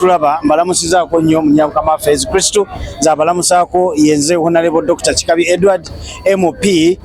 Tulaba mbalamusizaako nnyo Munyamukama Fez Kristo zabalamusaako yenze Honorable Dr. Chikabi Edward MP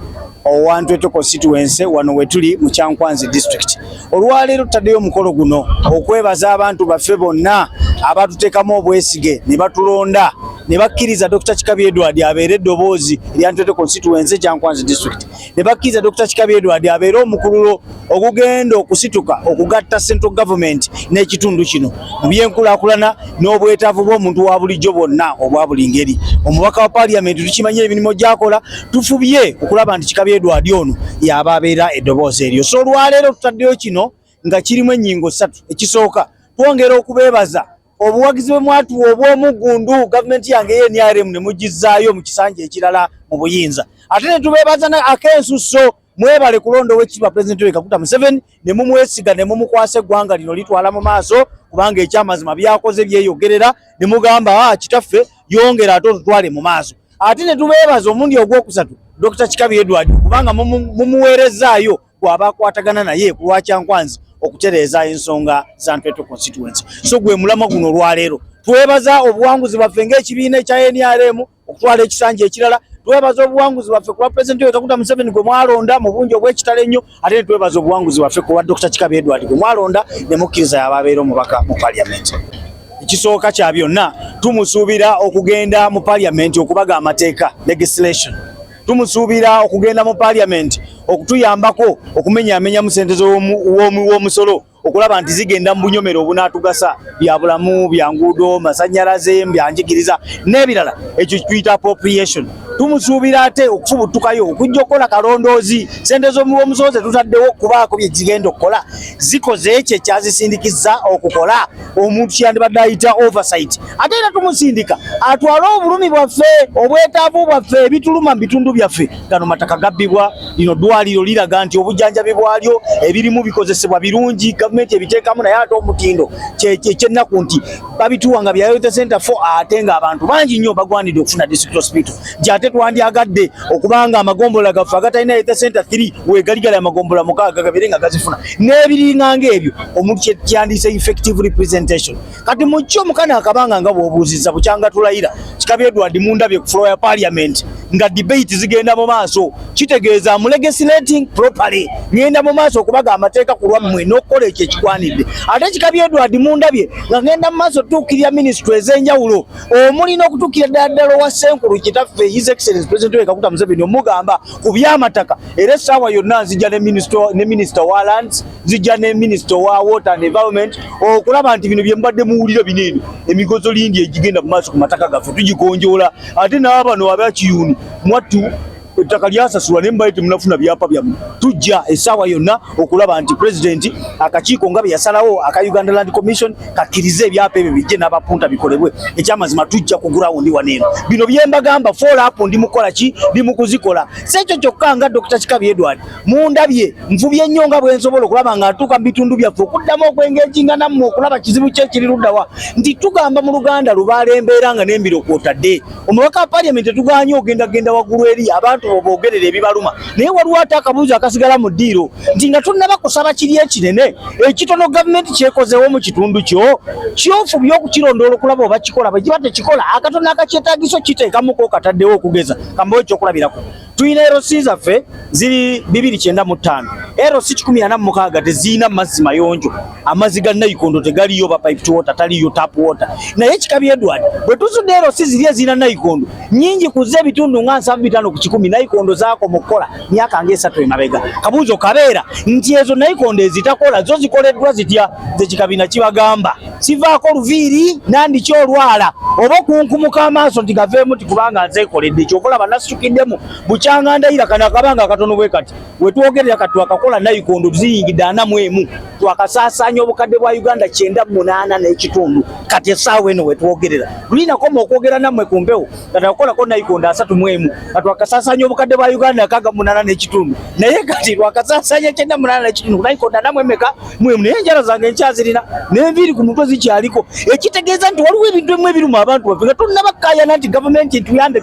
Owantwetwe constituency wano wetuli mu Kyankwanzi district. Olwaleero tutaddeyo omukolo guno okwebaza abantu baffe bonna abatuteekamu obwesige ne batulonda ne bakkiriza Dr. Chikabi Edward abeere eddoboozi eryantwetwe constituency Kyankwanzi district. Ne bakkiriza Dr. Chikabi Edward abeere omukululo okugenda okusituka okugatta central government n'ekitundu kino mu byenkulaakulana n'obwetaavu bw'omuntu wa bulijjo bwonna obwa buli ngeri. Omubaka wa parliament tukimanye emirimu gy'akola, tufubye okulaba nti Chikabi Edward ono yaba abeera eddoboozi eryo. So olwaleero tutaddeyo kino nga kirimu ennyingo ssatu. Ekisooka twongera okubeebaza obuwagizi bwe mwatuwa obw'omuggundu gavumenti yange y'NRM ne mugizzaayo mu kisanja ekirala mu buyinza. Ate ne tubeebaza ak'ensusso mwebale kulonda ow'ekitiibwa Pulezidenti Yoweri Kaguta Museveni ne mumwesiga ne mumukwasa eggwanga lino litwala mu maaso kubanga ekyamazima byakoze byeyogerera ne mugamba kitaffe yongera ate otutwale mu maaso. Ate ne tubeebaza omundi ogwokusatu Dr. Chikabi Edward kubanga mumuweerezaayo gw'aba akwatagana naye ku lwa Kyankwanzi okutereeza ensonga za Ntwetwe constituency. So gwe mulama guno olwaleero twebaza obuwanguzi bwaffe ng'ekibiina ekya NRM okutwala ekisanja ekirala. Twebaza obuwanguzi bwaffe ku lwa Pulezidenti Yoweri Kaguta Museveni gwe mwalonda mu bungi obw'ekitalo ennyo, ate ne twebaza obuwanguzi bwaffe ku lwa Dr. Chikabi Edward gwe mwalonda ne mukkiriza yababeera omubaka mu parliament. Ekisooka kya byonna tumusuubira okugenda mu parliament okubaga amateeka legislation. Tumusuubira okugenda mu parliament okutuyambako okumenyaamenya mu ssente w'omusolo okulaba nti zigenda mu bunyomero obunaatugasa bya bulamu, bya nguudo, masannyalaze, bya njigiriza n'ebirala. Ekyo kituyita appropriation. Tumusuubira ate okufubutukayo okujja okukola kalondoozi ssente z'omusolo ze tutaddewo okubaako bye zigenda okukola zikoze ekyo ekyazisindikiza okukola omuntu kyandibadde ayita oversight. Ate era tumusindika atwale obulumi bwaffe obwetaavu bwaffe ebituluma mu bitundu byaffe. Gano mataka gabbibwa, lino ddwaliro liraga nti obujjanjabi bwalyo ebirimu bikozesebwa birungi, gavumenti ebiteekamu, naye ate omutindo ky'ennaku nti babituwa nga bya health center 4 ate ng'abantu bangi nnyo bagwanidde okufuna district hospital. Gyate twandyagadde okubanga amagombola gaffe agatalina health center 3 wegaligala amagombola 6 gabere nga gazifuna n'ebiringa ng'ebyo omuntu kyandise effective representation. Kati mu kyo mukana akabanga nga bw'obuuzizza bukyanga tulayira Chikabi Edward mundabye ku floor ya parliament nga debate zigenda mu maaso, kitegeeza mu legislating properly ngenda mu maaso okubaga amateeka ku lwammwe n'okukola ekyo ekigwanidde. Ate Chikabi Edward mundabye nga ngenda mu maaso tuukirira ministry ez'enjawulo omulina okutuukira ddala wa Ssenkulu kitaffe His Excellency President Yoweri Kaguta Museveni omugamba ku by'amataka. Era essaawa yonna nzijja ne minister wa lands, nzijja ne minister wa water and environment okulaba nti bino bye mbadde muwulira bineeno emigozo lindi egigenda mu maaso ku mataka gaffe tugigonjoola. Ate n'abano abakiyuni mwattu ettaka lyasasulwa ne mbaite munafuna byapa byammwe. Tujja essaawa yonna okulaba nti President akakiiko nga bye yasalawo aka Uganda Land Commission kakkirize ebyapa ebyo bijje n'abapunta bikolebwe. Ekyamazima tujja ku gurawundi waneeno. Bino bye mbagamba follow up ndi mukola ki ndi mu kuzikola. Sekyo kyokka nga Dr. Chikabi Edward mundabye nfubye nnyo nga bwe nsobola okulaba nga atuuka mu bitundu byaffe okuddamu okwengeejinga nammwe okulaba kizibu kye kiri luddawa. Nti tugamba mu Luganda lubaala embeera nga n'embiro kwotadde. Omubaka wa parliament tuganye ogenda waggulu eri abantu bogerera ebibaluma, naye waliwo ate akabuuzo akasigala mu ddiiro nti nga tunnaba kusaba kiri ekinene ekitono gavumenti kyekozeewo mu kitundu kyo kyofu by'okukirondoola okulaba oba kikola. Bwe kiba tekikola akatono akakyetaagiso kiteekamuko kataddewo okugeza kambawo ekyokulabirako. Tuyina LC zaffe ziri 295, LC 146 tezirina mazzi mayonjo, amazzi ga nayikondo tegaliyo, ba pipe water taliyo, tap water. Naye Chikabi Edward bwe tuzudde LC ziri ezirina nayikondo nyingi kuze ebitundu nga 75 ku 10 nayikondo zaako mu kukola myaka nga 3 emabega. Kabuuzo kabeera nti ezo nayikondo ezitakola zo zikoleddwa zitya? Ze Chikabi kibagamba sivaako luviiri nandi kyolwala oba kunkumuka amaaso nti gaveemu ti kubanga nzeekoledde kyokola banasitukiddemu bukyanga ndayira kana akabanga akatono bwe kati wetwogerera kati wakakola nayikondo ziyingidde 41 twakasaasaanya obukadde bwa Uganda 98 n'ekitundu. Kati essaawa eno wetwogerera lulinakoma okwogera nammwe ku mpewo kati akakolako nayikondo 31 kati wakasaasaanya obukadde bwa Uganda 68 n'ekitundu. Naye kati lwakasaasaanya 98 n'ekitundu nayikondo namwemeka mwemu naye enjala zange nkyazirina n'enviiri ku mutwe zikyaliko. Ekitegeeza nti waliwo ebintu ebimu ebiruma abantu baffe nga tunnabakkaayana nti gavumenti etuyambe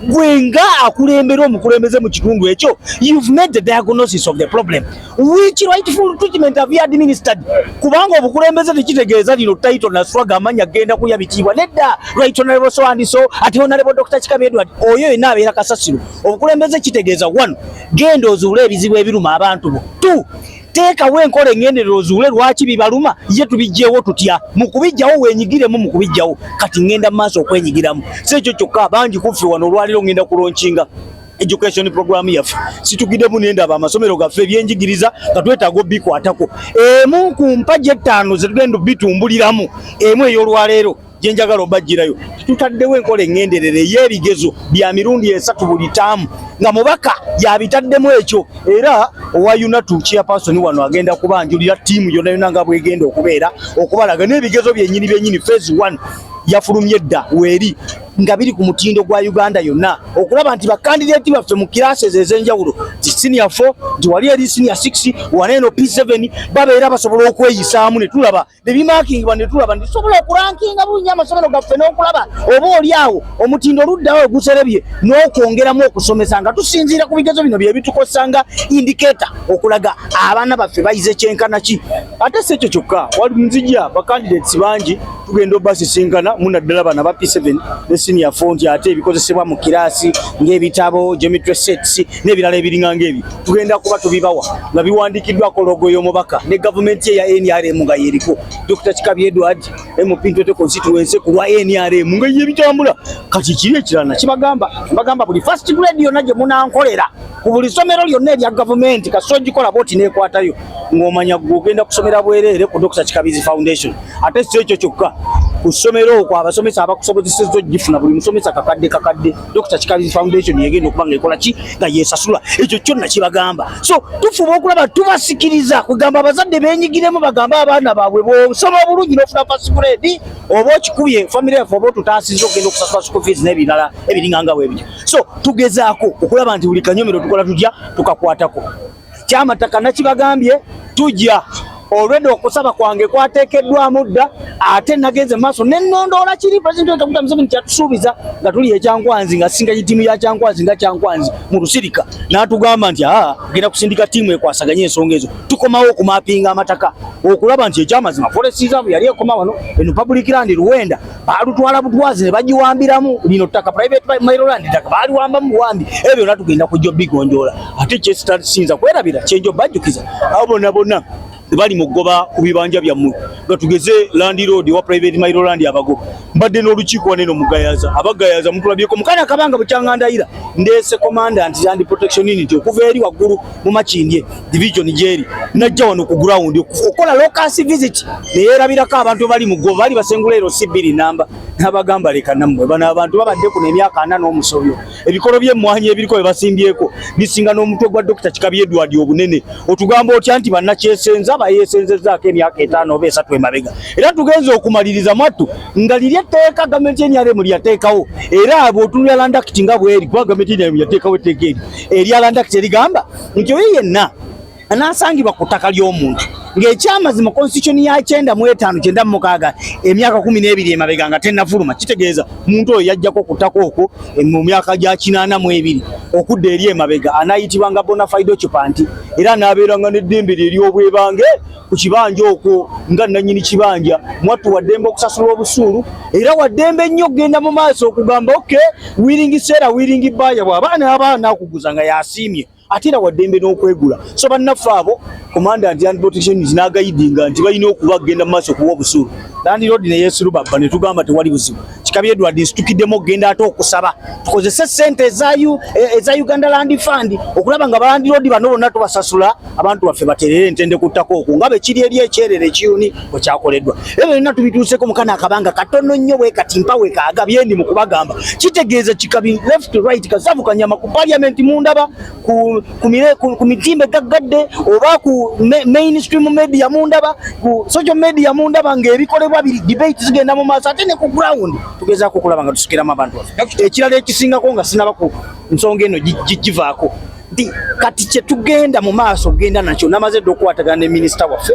gwenga akulembera omukulembeze mu kitundu ekyo. You've made the diagnosis of the problem. Which rightful treatment have you administered? Kubanga obukulembeze tekitegeeza lino title na swaga amanya genda kuyabitibwa nedda right honorable so and so ati honorable Dr. Chikabi Edward oyo ina abeera kasasiro obukulembeze kitegeeza 1 genda ozuule ebizibu ebiruma abantu bo 2 teeka wenkola engenderero ozuule lwaki bibaluma ye tubijjeewo tutya mukubijjawo wenyigiremu mukubijjawo kati ngenda maaso okwenyigiramu sekyo kyokka bangi kuffe wano olwaliro ngenda kulonkinga education program yaffe situgiddemu nendaba amasomero gaffe ebyenjigiriza nga twetaaga bikwatako emu ku mpaji 5 zetugenda bitumbuliramu emu ey'olwaleero gyenjagala obajjirayo tutaddewo enkola engenderere y'ebigezo bya mirundi 3 buli taamu nga mubaka yabitaddemu ekyo era owa UNATU chairperson wano agenda kubanjulira ttiimu yonna nga bwegenda okubeera okubalaga n'ebigezo byennyini phase 1 yafulumye dda weeri nga biri ku mutindo gwa Uganda yonna okulaba nti bakandidate baffe mu classes ezenjawulo senior 4 wali eri senior 6 waneno P7 babeera basobola okweyisaamu ne tulaba nebimarking bane tulaba ndisobola okurankinga bunya amasomero gaffe n'okulaba oba oli awo omutindo luddawo guserebye n'okwongeramu okusomesa nga tusinziira ku bigezo bino bye bitukosanga indicator okulaga abaana baffe bayize kyenkana ki ate sekyo kyokka wali nzija bakandidates bangi tugenda obasisinkana munaddala bana ba P7 ne senior 4 ate ebikozesebwa mu kirasi ng'ebitabo geometry sets n'ebirala ebiringa ng'ebi tugenda kuba tubibawa nga biwandikiddwa ko logo y'omubaka ne government ya NRM nga yeriko Dr. Chikabi Edward MP Ntwete constituency ku lwa NRM nga yebitambula kati kiri ekirana kibagamba buli first grade yonna gye munankolera ku buli somero lyonna erya government kasojikola boti nekwatayo ng'omanya gugenda kusomera bwerere ku Dr. Chikabi's Foundation ate ekyo kyokka kusomero kwa abasomesa abakusobozesezza ogifuna buli musomesa kakadde Dr. Chikabi's Foundation yegenda okuba nga ekola ki nga yesasula ekyo kyonna kibagamba so tufuba okulaba tubasikiriza kugamba abazadde benyigiremu bagamba abaana baabwe bw'osoma obulungi n'ofuna first grade oba okikubye family yaffe oba otutaasizza okugenda okusasula school fees n'ebirala ebiringa nga bwebityo so tugezaako okulaba nti buli kanyomero tukola tutya tukakwatako kyamataka nakibagambye tujja already okusaba kwange kwateekeddwamu dda ate nagenze maaso nennondoola kiri president Dr. Museveni kyatusuubiza nga tuli ekyankwanzi nga singa kitiimu ya kyankwanzi nga kyankwanzi mu lusirika n'atugamba nti genda kusindika ttiimu ekwasaganya ensonga ezo tukomawo okumapinga amataka okulaba nti ekyamazima forest reserve yali ekoma wano eno public land Luwenda baalutwala butwazi ne bagiwambiramu lino ttaka private Maryland ttaka baaliwambamu buwambi ebyo natugenda kujja bigonjoola ate kyesitasinza kwerabira kyenjo bajjukiza abo bonna bali mugoba ku bibanja byammwe nga tugeze land road wa private Maryland abagoba mbadde n'olukiiko neno mugayaza abagayaza mutulabyeko mukana kabanga bukyangandayira ndese commandant and protection unit okuva eri waggulu mu Makindye division jeri najja wano ku ground okola local visit neerabirako abantu bali mugoba bali basengulero sibiri namba nabagamba leka nammwe bana abantu babadde ku nemyaka 4 n'omusobyo ebikolo by'emmwanyi ebiriko bebasimbyeko bisinga n'omutwe gwa Dr. Chikabi Edward obunene otugamba otya nti bannakyesenza bayesenzezzaako emyaka 5 oba 3 emabega era tugenze okumaliriza mwattu nga liri etteeka gavumenti y'enRM lyateekawo era abo otunula Land Act nga bweri kuba gavumenti y'enRM yateekawo etteeka erya Land Act erigamba nti oyo yenna anaasangibwa ku ttaka ly'omuntu ng'ekyamazima constitution ya 9596 emyaka 12 emabega nga tennafuluma kitegeeza muntu oyo yajjako ku ttaka okwo mu myaka gya 82 okudda eri emabega anayitibwanga bona fide occupant era n'abeeranga n'eddembe ery'obwebange ku kibanja okwo nga nannyini kibanja mwattu waddembe okusasula obusuulu era waddembe nnyo okgenda mu maaso okugamba wiringi seera wiringi bbanja bw'abaana akuguza nga yasiimye atira waddembe n'okwegula so bannaffe abo commandant and protection n'agayidinga nti balina okuba genda mu maaso okuwa obusuulu Land Road ne yesulubabba ne tugamba tewali buzibu Chikabi Edward nsitukiddemu okgenda ate okusaba tukozese ssente eza Uganda Land Fund okulaba nga Land Road bano bonna tubasasula abantu baffe baterere entende ku ttaka okwo nga bekiri eri ekyerere ekiyuni bwekyakoleddwa ebyo byonna tubituuseko mukana akabanga katono nnyo bwe katimpa we kaagabyendi mu kubagamba kitegeeza Chikabi left to right kasavu kanyama ku parliament mundaba ku mitimbe gaggadde oba ku mainstream media mundaba ku social media mundaba ng'ebikolebwa biri debate zigenda mu maaso ate ne ku ground tugezaako okulaba nga tusikiramu abantu baffe ekirala ekisingako nga sinaba ku nsonga eno givaako nti kati kye tugenda mu maaso kugenda nakyo namaze dde okukwatagana ne minisita waffe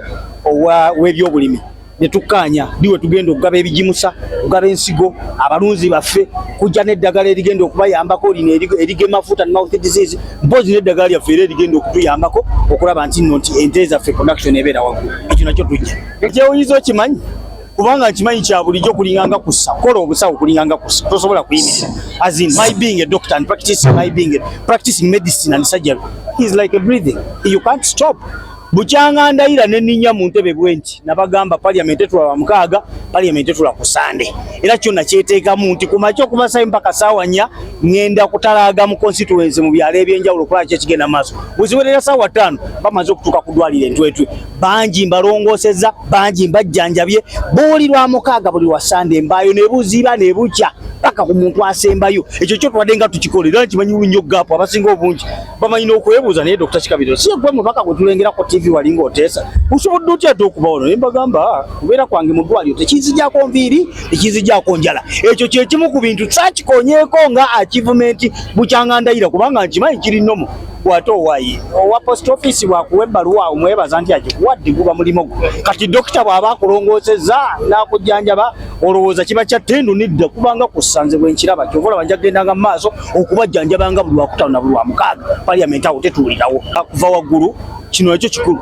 w'ebyobulimi ne tukkaanya diwe tugenda okugaba ebijimusa okugaba ensigo abalunzi baffe kujja n'eddagala erigenda okubayambako lino erigema foot and mouth disease mpozi n'eddagala lyaffe era erigenda okutuyambako okulaba nti nno nti ente zaffe production ebeera waggulu ekyo nakyo tujja ekyewuyiza okimanyi kubanga nkimanyi kya bulijjo kulinganga kussa kola obusawo kulinganga kussa tosobola kuyimirira as in my being a doctor and practicing medicine and surgery is like a breathing you can't stop bukyanga ndayira neninya mu ntebe bwenti nabagamba parliament etula mukaaga parliament etula ku Sunday era kyonna kyeteekamu nti kumakyo kubasa mpaka sawa nya ngenda kutalaga mu constituency mu byalo ebyenjawulo kwa kye kigenda maaso buziwerera sawa 5 bamaze okutuka kudwalira entwetwe banji mbalongoseza banji mbajjanjabye buli lwa mukaaga buli wa Sunday mbayo nebuziba nebukya paka ku muntu asembayo ekyo kyo twadenga tukikolera kimanyi nnyo gapo abasinga obungi bamanyi okwebuuza naye Dr. Chikabiro si gwe mubaka kutulengera ko TV walinga otesa usobodde otya okubaona nembagamba kubeera kwange mu ddwaliro tekizijjako nviiri tekizijjako njala ekyo kye kimu ku bintu sakikonyeeko nga achievement bukyanga ndayira kubanga nkimanyi kiri nnomo wato wayi owa post office wakuwa ebbaluwa omwebaza nti akikuwadde guba mulimo kati dokita bw'aba akulongoosezza n'akujjanjaba olowooza kiba kya ttendu nidda kubanga kusanze bwe nkiraba kyovola banja gendanga mu maaso okubajjanjabanga buli wakutaano na buli wa mukaaga parliament awo tetuwulirawo kuva waggulu kino ekyo kikulu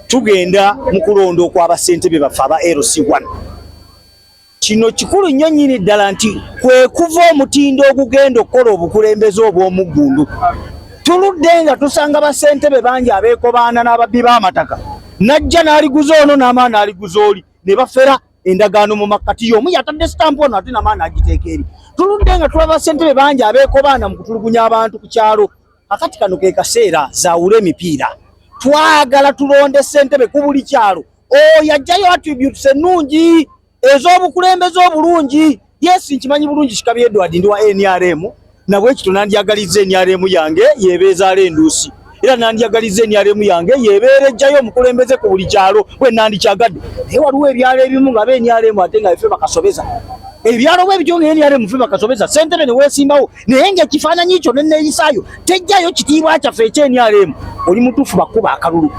tugenda mu kulonda okw'abasentebe baffe aba LC1 kino kikulu nnyo nnyini ddala nti kwe kuva omutindo ogugenda okukola obukulembeze obw'omuggundu tuludde nga tusanga basentebe bangi abeekobaana n'ababbi b'amataka najja n'aliguza ono n'amaana n'aliguza oli ne bafera endagaano mu makkati y'omu yatadde sitampu ono ate n'amaana agiteeka eri tuludde nga tulaba basentebe bangi abeekobaana mu kutulugunya abantu ku kyalo akati kano ke kaseera zaawula emipiira twagala tulonde sentebe ku buli kyalo oyo ajjayo attributes ennungi ez'obukulembeze obulungi yesi nkimanyi bulungi Kikabi Edward ndi wa NRM nabwe ekito nandyagaliza NRM yange yebeeza alenduusi era nandyagaliza NRM yange yebeera ejjayo omukulembeze ku buli kyalo bwe nandikyagadde naye waliwo ebyalo ebimu nga NRM ate nga efe bakasobeza ebyalo bwe bityo nga NRM fe bakasobeza sentebe ne weesimbawo naye ng'ekifaananyi kyo nenneeyisaayo tejjayo kitiibwa kyaffe ekya NRM oli mutuufu bakuba akalulu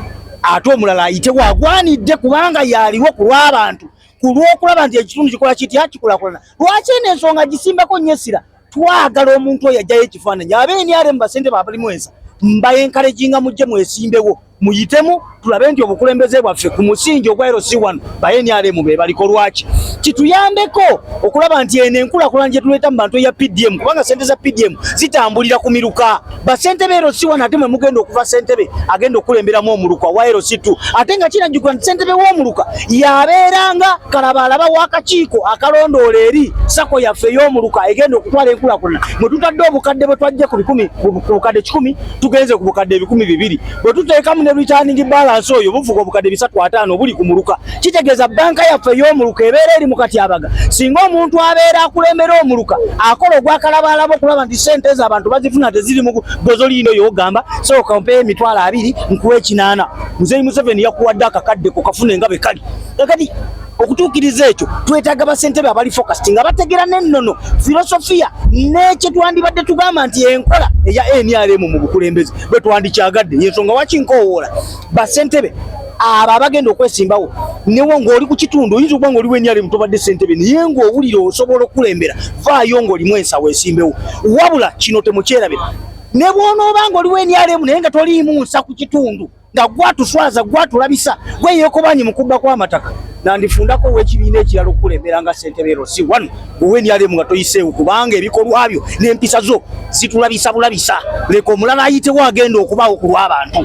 ate omulala ayitewo agwanidde kubanga yaaliwo ku lw'abantu ku lw'okulaba nti ekitundu kikola kiti akikulakulana lwaki n'ensonga gisimbako nnyesira twagala omuntu oyo ajjayo ekifaananyi NRM basente babalimu ensa mbayenkalejinga mujje mwesimbewo muyitemu tulabe nti obukulembeze bwaffe ku musingi ogwa LC1 ba NRM be baliko lwaki kituyambeko okulaba nti eno enkulakulana gye tuleeta mu bantu ya PDM kubanga sente za PDM zitambulira ku miruka basentebe LC1 ate mwe mugenda okuva sentebe agenda okulemberamu omuluka wa LC2 ate nga kirajjukira nti sentebe w'omuluka yabeeranga kalabalaba w'akakiiko akalondoola eri sako yaffe y'omuluka egenda okutwala enkulakulana mwe tutadde obukadde bwe twajja ku bukadde 100 tugenze ku bukadde 200 bwe tuteekamu ne returning balance oyo buvuga obukadde 350 buli ku muluka kitegeeza banka yaffe y'omuluka ebeera eri mu katyabaga singa omuntu abeera akulembera omuluka akola ogwakalabalaba okulaba nti sente z'abantu bazifuna teziri mu gozo lino y'ogamba so kampe emitwalo 2 nkuwe 8 Muzeeyi Museveni yakuwadde akakadde ko kafune nga be kali kati okutuukiriza ekyo twetaaga basentebe abali focused nga bategera n'ennono filosofia n'ekye twandibadde tugamba nti enkola eya NRM mu bukulembeze bwe twandikyagadde yensonga wakinkowoola basentebe abo abagenda okwesimbawo newo ng'oli ku kitundu oyinza okuba ng'oli NRM tobadde sentebe naye ng'owulira osobola okukulembera vaayo ng'olimu ensawo esimbewo wabula kino temukyerabira ne bw'onooba ng'oli NRM naye nga toliimu nsa ku kitundu nga gwatuswaza gwatulabisa gweyeekobanyi mukubba kw'amataka nandifundako w'ekibiina ekirala okukulembera nga sentebe LC1 NRM nga toyiseewo kubanga ebikolwa byo n'empisa zo zitulabisa bulabisa leka omulala ayitewo agenda okubaawo ku lw'abantu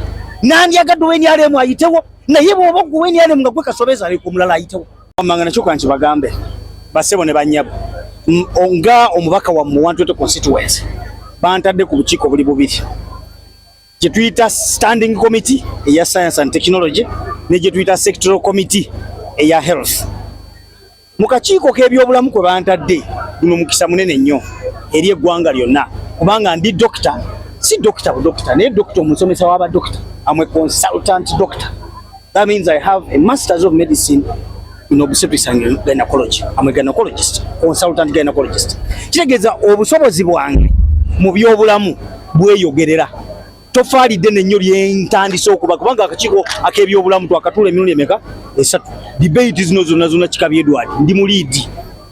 nandyagadde NRM ayitewo naye bw'oba ku NRM nga gwe kasobeza leka omulala ayitewo amanga nakyo kankibagambe basebo ne banyabo nga omubaka wa mu 120 constituency bantadde ku bukiiko buli bubiri gye tuyita standing committee eya science and technology ne gye tuyita sectoral committee eya health mu kakiiko k'ebyobulamu kwe bantadde guno mukisa munene nnyo eri eggwanga lyonna kubanga ndi doctor si doctor bu doctor naye doctor omusomesa w'aba doctor I'm a consultant doctor that means I have a masters of medicine in obstetrics and gynecology I'm a gynecologist consultant gynecologist kitegeeza obusobozi bwange mu byobulamu bweyogerera tofaalidde nnyo lyentandise okuba kubanga akakiiko ak'ebyobulamu twakatula emirundi emeka 3 debate zino zonna Kikabi Edward ndi mu liidi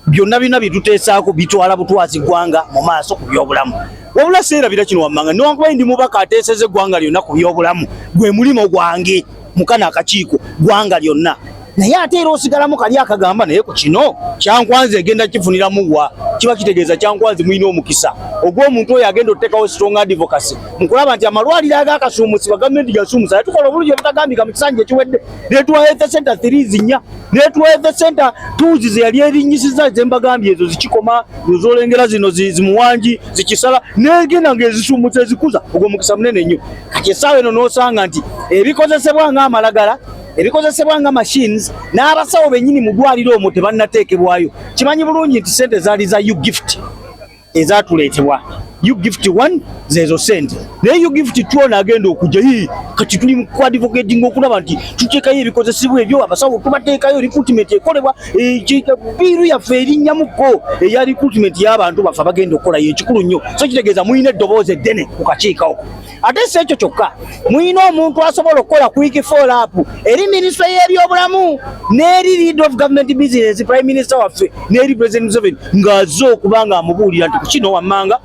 byonna bina bituteesaako bitwala butwazi ggwanga mu maaso ku byobulamu wabula seerabira kino wammanga newankubadde ndi mubaka ateeseza eggwanga lyonna ku byobulamu gwe mulimo gwange mukana akakiiko ggwanga lyonna naye ate era osigalamu kali akagamba naye ku kino Kyankwanzi egenda kifuniramu wa kiba kitegeeza Kyankwanzi mwina omukisa ogw'omuntu oyo agenda oteekawo strong advocacy mukulaba nti amalwaliro agakasuumusibwa gavumenti gasuumusa yatukola obulungi obutagambika mu kisanja ekiwedde netuwa health center 3 zinya netuwa health center 2 ze yali erinnyisiza zembagambye ezo zikikoma zolengera zino zimuwangi zikisala negenda ng'ezisuumusa ezikuza ogw'omukisa munene nnyo kati essaawa eno n'osanga nti ebikozesebwa ng'amalagala ebikozesebwa nga machines n'abasawo bennyini mu ddwaliro omwo tebannateekebwayo kimanyi bulungi nti sente zaali za ugift ezatuleetebwa ugift 1 zezo sente naye ugift 2 n'agenda okujja kati tuli mu advocating okulaba nti tuteekayo ebikozesebwa ebyo abasawo tubateekayo recruitment ekolebwa biiru yaffe erinnyamukko eya recruitment y'abantu baffe bagenda okukolayo ekikulu nnyo so kitegeeza muyina eddoboozi eddene ku kakiiko ate si ekyo kyokka muyina omuntu asobola okukola quick follow up eri minisitule y'ebyobulamu n'eri leader of government business prime minister waffe n'eri president Museveni ng'azze okuba ng'amubuulira nti ku kino wammanga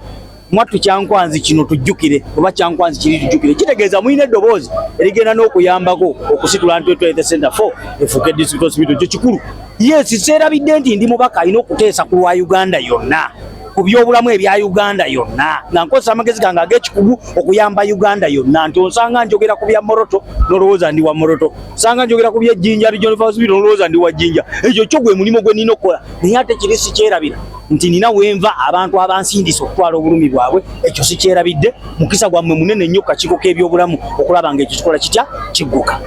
mwattu Kyankwanzi kino tujjukire oba Kyankwanzi kiri tujjukire kitegeeza muyina eddoboozi erigenda n'okuyambako okusitula Ntwetwe Health Center 4 efuuke district hospital kyo kikulu yes seerabidde nti ndi mubaka alina okuteesa ku lwa Uganda yonna ku byobulamu ebya Uganda yonna nga nkozesa amagezi gange ag'ekikugu okuyamba Uganda yonna nti osanga njogera ku bya Moroto n'olowooza ndi wa Moroto osanga njogera ku bya Jjinja Regional Hospital n'olowooza ndi wa Jjinja ekyo kyo gwe mulimo gwe nina okukola naye ate kiri sikyerabira nti nina wenva abantu abansindisa okutwala obulumi bwabwe ekyo sikyerabidde mukisa gwammwe munene nnyo ku kakiiko k'ebyobulamu okulaba ng'ekyo kikola kitya kigguka